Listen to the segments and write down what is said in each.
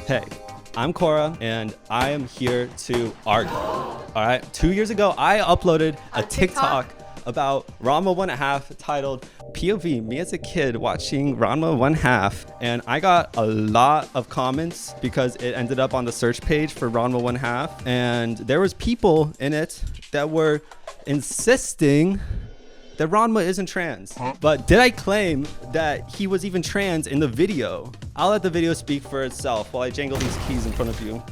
Hey, I'm Cora, and I am here to argue. All right, 2 years ago, I uploaded a TikTok about Ranma 1/2 titled POV, me as a kid watching Ranma 1/2. And I got a lot of comments because it ended up on the search page for Ranma 1/2. And there was people in it that were insisting that Ranma isn't trans. But did I claim that he was even trans in the video? I'll let the video speak for itself while I jangle these keys in front of you.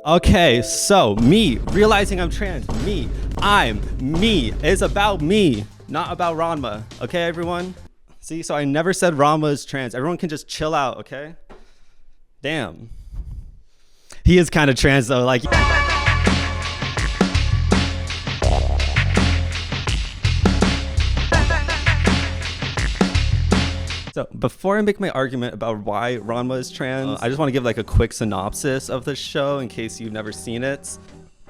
Okay, so me realizing I'm trans, I'm me. It's about me, not about Ranma. Okay, everyone? See, so I never said Ranma is trans. Everyone can just chill out, okay? Damn. He is kind of trans though, like. So before I make my argument about why Ranma is trans, I just want to give like a quick synopsis of the show in case you've never seen it.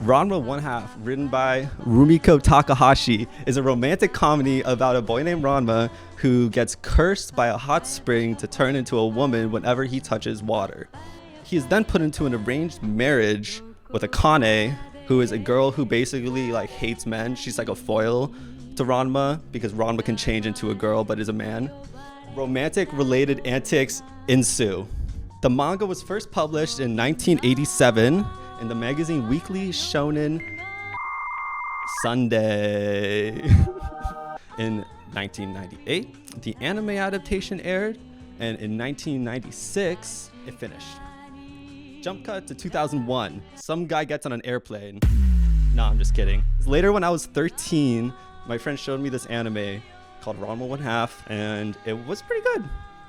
Ranma 1/2, written by Rumiko Takahashi, is a romantic comedy about a boy named Ranma who gets cursed by a hot spring to turn into a woman whenever he touches water. He is then put into an arranged marriage with Akane, who is a girl who basically like hates men. She's like a foil to Ranma because Ranma can change into a girl but is a man. Romantic related antics ensue. The manga was first published in 1987 in the magazine Weekly Shonen Sunday. In 1998, the anime adaptation aired, and in 1996, it finished. Jump cut to 2001. Some guy gets on an airplane. No, I'm just kidding. Later, when I was 13, my friend showed me this anime called Ranma 1/2, and it was pretty good.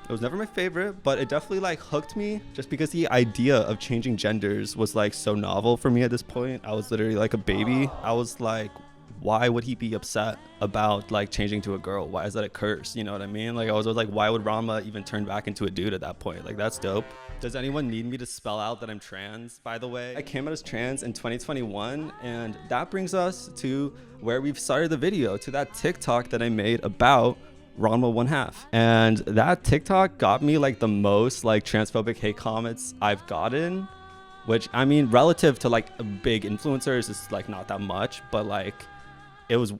It was never my favorite, but it definitely like hooked me just because the idea of changing genders was like so novel for me at this point. I was literally like a baby. I was like, why would he be upset about like changing to a girl? Why is that a curse? You know what I mean? Like I was like, why would Ranma even turn back into a dude at that point? Like that's dope. Does anyone need me to spell out that I'm trans, by the way? I came out as trans in 2021, and that brings us to where we've started the video, to that TikTok that I made about Ranma 1/2. And that TikTok got me like the most like transphobic hate comments I've gotten, which I mean, relative to like big influencers, it's like not that much, but like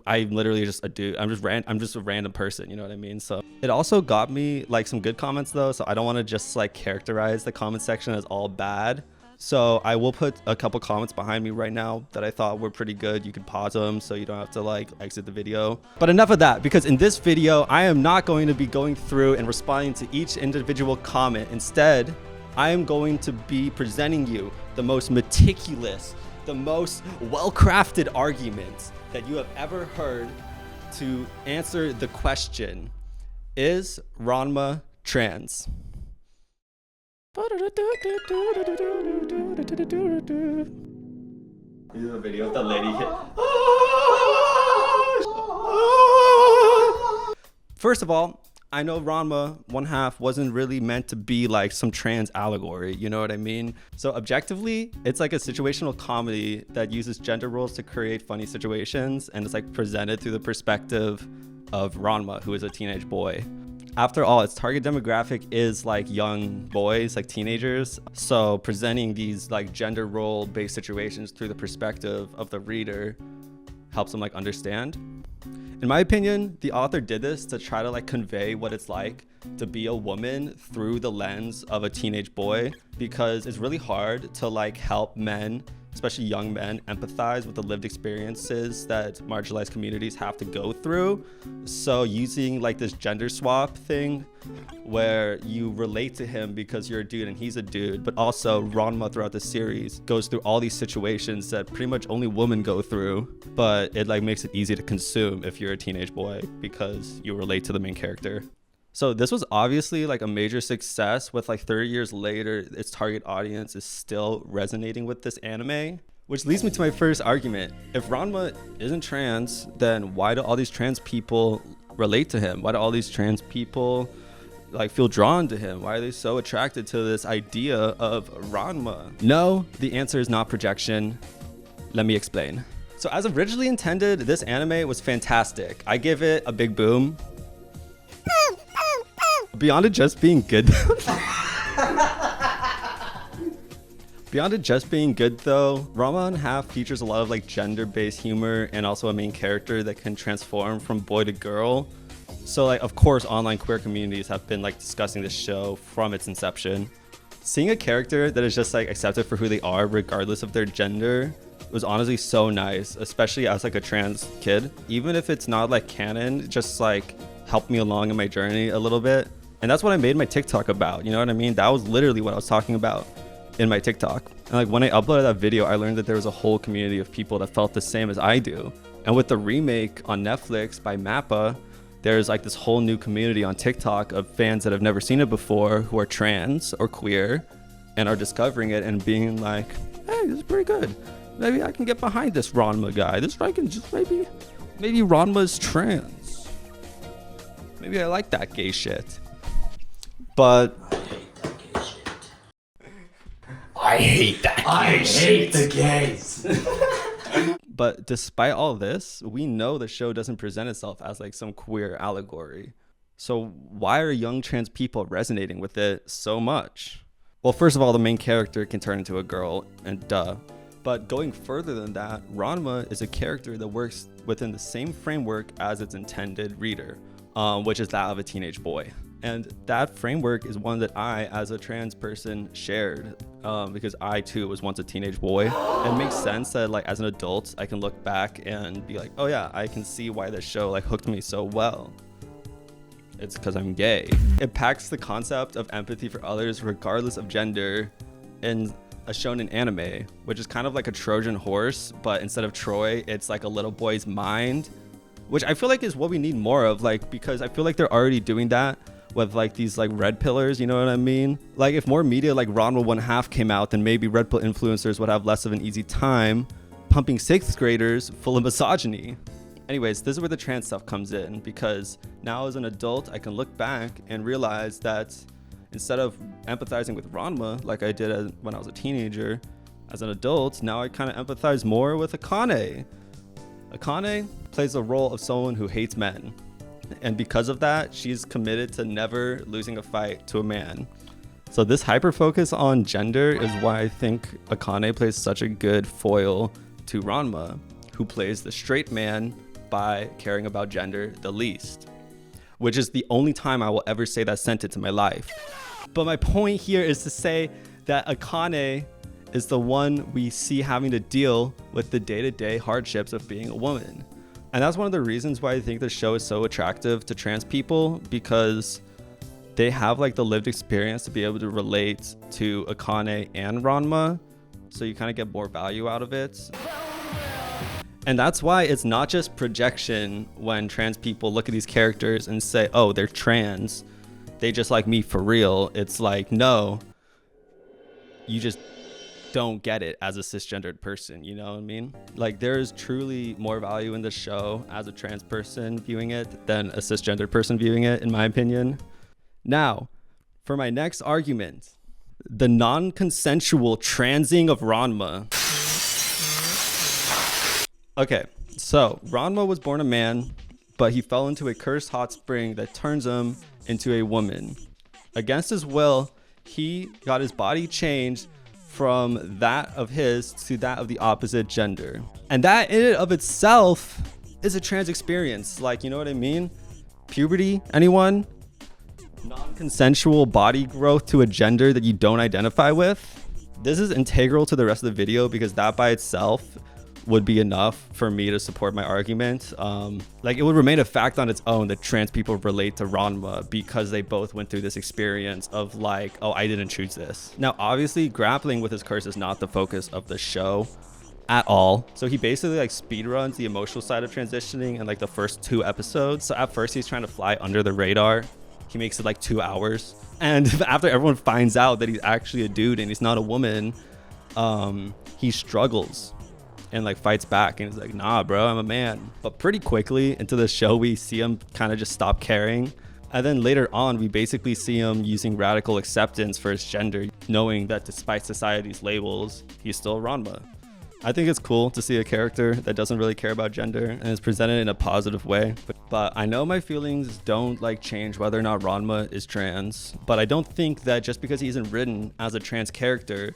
I'm literally just a dude. I'm just a random person, you know what I mean? So it also got me like some good comments though. So I don't want to just like characterize the comment section as all bad. So I will put a couple comments behind me right now that I thought were pretty good. You can pause them so you don't have to like exit the video. But enough of that, because in this video, I am not going to be going through and responding to each individual comment. Instead, I am going to be presenting you the most meticulous, the most well-crafted arguments that you have ever heard to answer the question, is Ranma trans? This is a video of the lady hit. First of all, I know Ranma 1/2 wasn't really meant to be like some trans allegory, you know what I mean? So objectively, it's like a situational comedy that uses gender roles to create funny situations, and it's like presented through the perspective of Ranma, who is a teenage boy. After all, its target demographic is like young boys, like teenagers. So presenting these like gender role based situations through the perspective of the reader helps them like understand. In my opinion, the author did this to try to like convey what it's like to be a woman through the lens of a teenage boy, because it's really hard to like help men, especially young men, empathize with the lived experiences that marginalized communities have to go through. So using like this gender swap thing where you relate to him because you're a dude and he's a dude, but also Ranma throughout the series goes through all these situations that pretty much only women go through, but it like makes it easy to consume if you're a teenage boy because you relate to the main character. So this was obviously like a major success. With like 30 years later, its target audience is still resonating with this anime, which leads me to my first argument. If Ranma isn't trans, then why do all these trans people relate to him? Why do all these trans people like feel drawn to him? Why are they so attracted to this idea of Ranma? No, the answer is not projection. Let me explain. So as originally intended, this anime was fantastic. I give it a big boom. Beyond it just being good. Beyond it just being good though, Ranma & Half features a lot of like gender-based humor and also a main character that can transform from boy to girl. So like, of course, online queer communities have been like discussing this show from its inception. Seeing a character that is just like accepted for who they are regardless of their gender was honestly so nice, especially as like a trans kid. Even if it's not like canon, just like helped me along in my journey a little bit. And that's what I made my TikTok about, you know what I mean? That was literally what I was talking about in my TikTok. And like when I uploaded that video, I learned that there was a whole community of people that felt the same as I do. And with the remake on Netflix by Mappa, there's like this whole new community on TikTok of fans that have never seen it before who are trans or queer and are discovering it and being like, hey, this is pretty good. Maybe I can get behind this Ranma guy. This guy can just maybe Ranma's trans. Maybe I like that gay shit. But I hate that gay shit. I hate the gays. But despite all this, we know the show doesn't present itself as like some queer allegory. So why are young trans people resonating with it so much? Well, first of all, the main character can turn into a girl, and duh. But going further than that, Ranma is a character that works within the same framework as its intended reader, which is that of a teenage boy. And that framework is one that I, as a trans person, shared because I too was once a teenage boy. It makes sense that like as an adult, I can look back and be like, oh yeah, I can see why this show like hooked me so well. It's because I'm gay. It packs the concept of empathy for others regardless of gender in a shonen anime, which is kind of like a Trojan horse, but instead of Troy, it's like a little boy's mind, which I feel like is what we need more of, like, because I feel like they're already doing that with like these like red pillars, you know what I mean? Like if more media like Ranma 1/2 came out, then maybe red pill influencers would have less of an easy time pumping 6th graders full of misogyny. Anyways, this is where the trans stuff comes in, because now as an adult, I can look back and realize that instead of empathizing with Ranma like I did when I was a teenager, as an adult, now I kind of empathize more with Akane. Akane plays the role of someone who hates men. And because of that, she's committed to never losing a fight to a man. So this hyper focus on gender is why I think Akane plays such a good foil to Ranma, who plays the straight man by caring about gender the least, which is the only time I will ever say that sentence in my life. But my point here is to say that Akane is the one we see having to deal with the day-to-day hardships of being a woman. And that's one of the reasons why I think the show is so attractive to trans people, because they have like the lived experience to be able to relate to Akane and Ranma. So you kind of get more value out of it. And that's why it's not just projection when trans people look at these characters and say, oh, they're trans, they just like me for real. It's like, no, you just don't get it as a cisgendered person, you know what I mean? Like there is truly more value in the show as a trans person viewing it than a cisgendered person viewing it, in my opinion. Now, for my next argument, the non-consensual transing of Ranma. Okay, so Ranma was born a man, but he fell into a cursed hot spring that turns him into a woman. Against his will, he got his body changed from that of his to that of the opposite gender. And that in and of itself is a trans experience. Like, you know what I mean? Puberty, anyone? Non-consensual body growth to a gender that you don't identify with. This is integral to the rest of the video because that by itself would be enough for me to support my argument. Like it would remain a fact on its own that trans people relate to Ranma because they both went through this experience of like, oh, I didn't choose this. Now, obviously grappling with his curse is not the focus of the show at all. So he basically like speed runs the emotional side of transitioning in like the first 2 episodes. So at first he's trying to fly under the radar. He makes it like 2 hours. And after everyone finds out that he's actually a dude and he's not a woman, he struggles and like fights back and he's like, nah bro, I'm a man. But pretty quickly into the show we see him kind of just stop caring, and then later on we basically see him using radical acceptance for his gender, knowing that despite society's labels he's still Ranma. I think it's cool to see a character that doesn't really care about gender and is presented in a positive way. But I know my feelings don't like change whether or not Ranma is trans. But I don't think that just because he isn't written as a trans character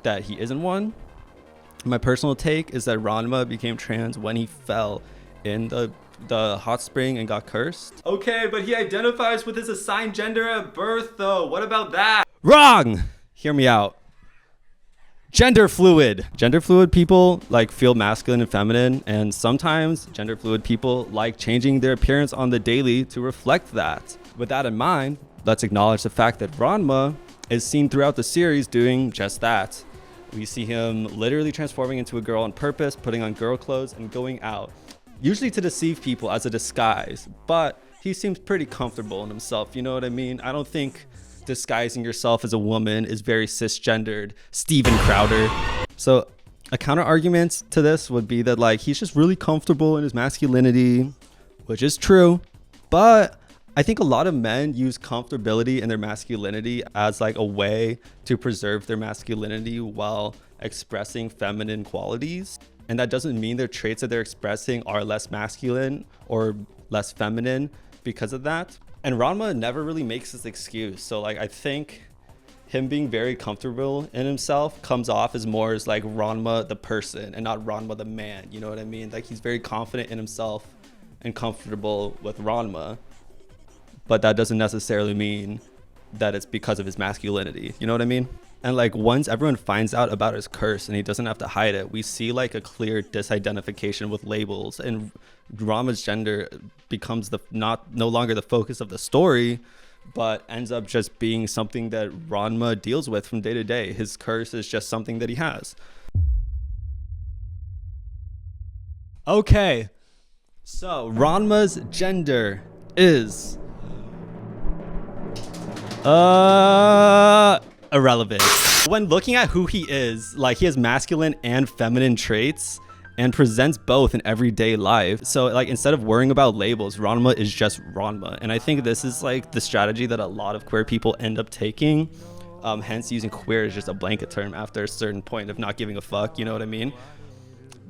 that he isn't one. My personal take is that Ranma became trans when he fell in the hot spring and got cursed. Okay, but he identifies with his assigned gender at birth though. What about that? Wrong! Hear me out. Gender fluid. Gender fluid people like feel masculine and feminine, and sometimes gender fluid people like changing their appearance on the daily to reflect that. With that in mind, let's acknowledge the fact that Ranma is seen throughout the series doing just that. We see him literally transforming into a girl on purpose, putting on girl clothes and going out, usually to deceive people as a disguise, but he seems pretty comfortable in himself, you know what I mean? I don't think disguising yourself as a woman is very cisgendered, Steven Crowder. So a counter argument to this would be that like he's just really comfortable in his masculinity, which is true, but I think a lot of men use comfortability in their masculinity as like a way to preserve their masculinity while expressing feminine qualities. And that doesn't mean their traits that they're expressing are less masculine or less feminine because of that. And Ranma never really makes this excuse. So like I think him being very comfortable in himself comes off as more as like Ranma the person and not Ranma the man. You know what I mean? Like he's very confident in himself and comfortable with Ranma. But that doesn't necessarily mean that it's because of his masculinity. You know what I mean? And like once everyone finds out about his curse and he doesn't have to hide it, we see like a clear disidentification with labels, and Ranma's gender becomes no longer the focus of the story, but ends up just being something that Ranma deals with from day to day. His curse is just something that he has. Okay, so Ranma's gender is irrelevant. When looking at who he is, like he has masculine and feminine traits and presents both in everyday life. So like instead of worrying about labels, Ranma is just Ranma. And I think this is like the strategy that a lot of queer people end up taking. Hence using queer as just a blanket term after a certain point of not giving a fuck, you know what I mean?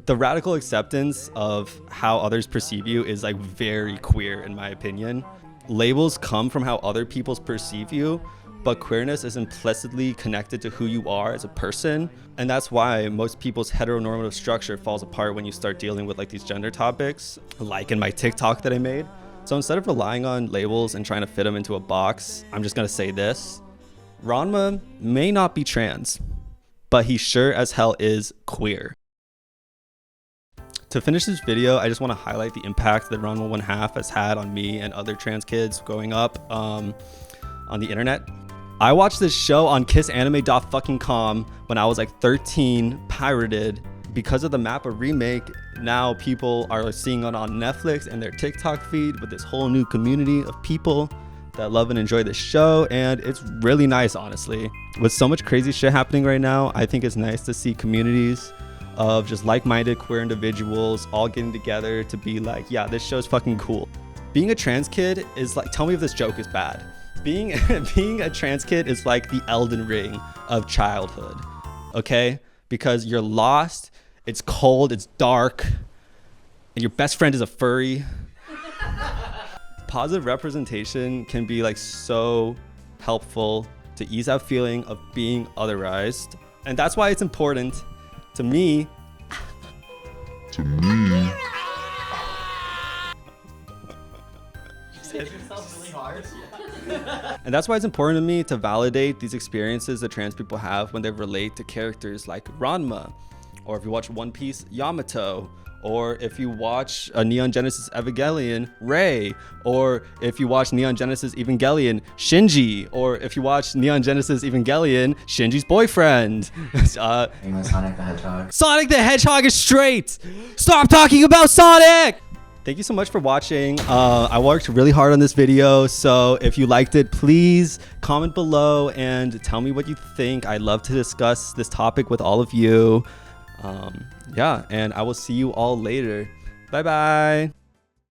The radical acceptance of how others perceive you is like very queer in my opinion. Labels come from how other people perceive you, but queerness is implicitly connected to who you are as a person. And that's why most people's heteronormative structure falls apart when you start dealing with like these gender topics, like in my TikTok that I made. So instead of relying on labels and trying to fit them into a box, I'm just gonna say this. Ranma may not be trans, but he sure as hell is queer. To finish this video, I just want to highlight the impact that Ranma 1/2 has had on me and other trans kids growing up on the internet. I watched this show on kissanime.com when I was like 13, pirated. Because of the Mappa remake, now people are seeing it on Netflix and their TikTok feed with this whole new community of people that love and enjoy this show, and it's really nice, honestly. With so much crazy shit happening right now, I think it's nice to see communities of just like-minded queer individuals all getting together to be like, yeah, this show's fucking cool. Being a trans kid is like, tell me if this joke is bad. Being a trans kid is like the Elden Ring of childhood, okay? Because you're lost, it's cold, it's dark, and your best friend is a furry. Positive representation can be like so helpful to ease that feeling of being otherized. And that's why it's important to me. And that's why it's important to me to validate these experiences that trans people have when they relate to characters like Ranma, or if you watch One Piece, Yamato, or if you watch Neon Genesis Evangelion, Rei, or if you watch Neon Genesis Evangelion, Shinji, or if you watch Neon Genesis Evangelion, Shinji's boyfriend. Sonic the Hedgehog. Sonic the Hedgehog is straight! Stop talking about Sonic! Thank you so much for watching. I worked really hard on this video, so if you liked it, please comment below and tell me what you think. I'd love to discuss this topic with all of you. Yeah, and I will see you all later. Bye bye.